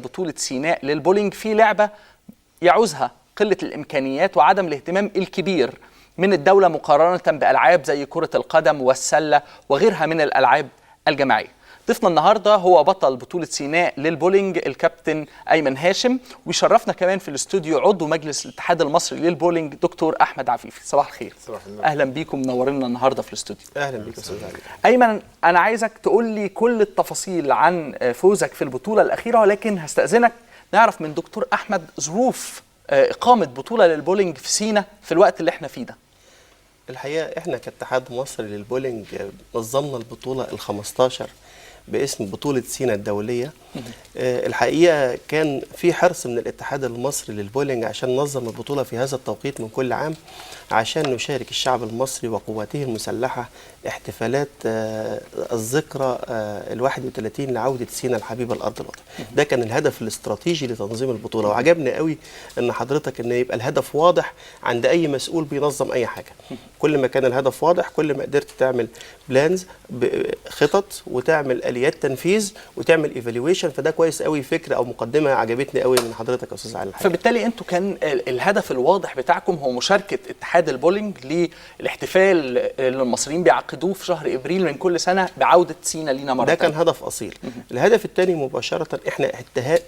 بطولة سيناء للبولينج في لعبة يعوزها قلة الإمكانيات وعدم الاهتمام الكبير من الدولة مقارنة بألعاب زي كرة القدم والسلة وغيرها من الألعاب الجماعية. ضيفنا النهارده هو بطل بطولة سيناء للبولينج الكابتن أيمن هاشم، ويشرفنا كمان في الاستوديو عضو مجلس الاتحاد المصري للبولينج دكتور أحمد عفيفي. صباح الخير. صباح النور. أهلا بيكم، منورنا النهارده في الاستوديو. أهلا بيك أستاذ علي. أيمن، أنا عايزك تقول لي كل التفاصيل عن فوزك في البطولة الأخيرة، ولكن هستأذنك نعرف من دكتور أحمد ظروف إقامة بطولة للبولينج في سيناء في الوقت اللي احنا فيه ده. الحقيقة احنا كاتحاد مصري للبولينج نظمنا البطولة ال15 باسم بطولة سيناء الدولية. الحقيقة كان في حرص من الاتحاد المصري للبولينج عشان ننظم البطولة في هذا التوقيت من كل عام، عشان نشارك الشعب المصري وقواته المسلحة احتفالات الذكرى ال31 لعودة سيناء الحبيبة لأرض الوطن. ده كان الهدف الاستراتيجي لتنظيم البطولة، وعجبني قوي ان حضرتك ان يبقى الهدف واضح عند اي مسؤول بينظم اي حاجة. كل ما كان الهدف واضح كل ما قدرت تعمل بلانز، خطط، وتعمل اليات تنفيذ، وتعمل ايفالويشن. فده كويس قوي، فكره او مقدمه عجبتني قوي من حضرتك يا استاذ علي. فبالتالي انتوا كان الهدف الواضح بتاعكم هو مشاركه اتحاد البولينج للاحتفال اللي المصريين بيعقدوه في شهر ابريل من كل سنه بعوده سيناء لينا مره. ده كان هدف اصيل. الهدف الثاني مباشره، احنا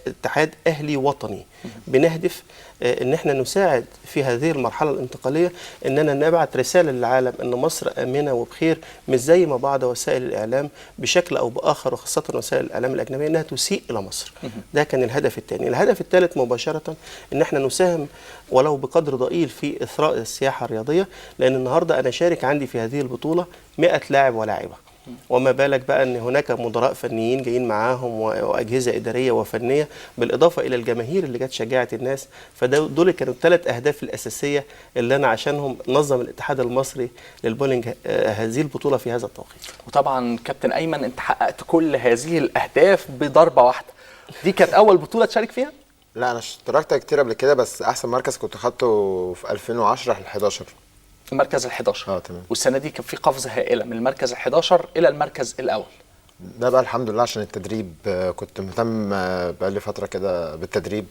اتحاد اهلي وطني بنهدف ان احنا نساعد في هذه المرحله الانتقاليه، اننا نبعث رساله للعالم ان مصر امنه وبخير، مش زي ما بعض وسائل الاعلام بشكل او باخر وخاصه وسائل الاعلام الاجنبيه انها تسيء الى مصر. ده كان الهدف الثاني. الهدف الثالث مباشره ان احنا نساهم ولو بقدر ضئيل في اثراء السياحه الرياضيه، لان النهارده انا شارك عندي في هذه البطوله 100 لاعب ولاعبه، وما بالك بقى ان هناك مدراء فنيين جايين معاهم واجهزه اداريه وفنيه، بالاضافه الى الجماهير اللي جت شجعت الناس. فدول كانوا الثلاث اهداف الاساسيه اللي انا عشانهم نظم الاتحاد المصري للبولينج هذه البطوله في هذا التوقيت. وطبعا كابتن ايمن، انت حققت كل هذه الاهداف بضربه واحده. دي كانت اول بطوله تشارك فيها؟ لا، انا اشتركت كتير قبل كده، بس احسن مركز كنت خدته في 2010 ال11. المركز ال11. تمام. والسنه دي كان في قفزه هائله من المركز ال11 الى المركز الاول. ده بقى الحمد لله عشان التدريب. كنت مهتم بقى لي فتره كده بالتدريب.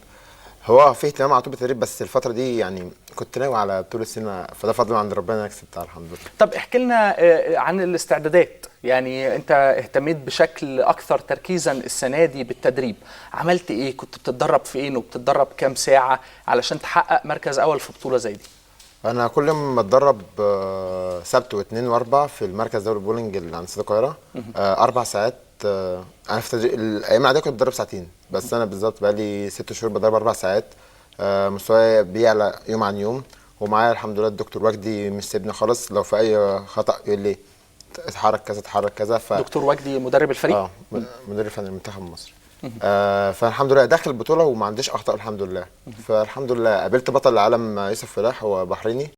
هو في اهتمام على طول بالتدريب، بس الفتره دي يعني كنت ناوي على بطوله سيناء، فده فضل عند ربنا انا كسبتها الحمد لله. طب احكي لنا عن الاستعدادات. يعني انت اهتميت بشكل اكثر تركيزا السنه دي بالتدريب. عملت ايه؟ كنت بتتدرب فين وبتتدرب كام ساعه علشان تحقق مركز اول في بطوله زي دي؟ انا كل يوم بتدرب سبت واثنين واربع في المركز دوري البولينج اللي عند استاد القاهره. 4 ساعات. انا في الايام العاديه كنت بتدرب ساعتين، بس انا بالظبط بقى لي 6 شهور بتدرب 4 ساعات. مستواي بيعلى يوم عن يوم، ومعايا الحمد لله الدكتور وجدي مش سيبني خالص. لو في اي خطا يقول لي اتحرك كذا اتحرك كذا. دكتور وجدي مدرب الفريق؟ مدرب فني المنتخب المصري. فالحمد لله داخل البطوله وما عنديش اخطاء الحمد لله. فالحمد لله قابلت بطل العالم يوسف فلاح، هو بحريني.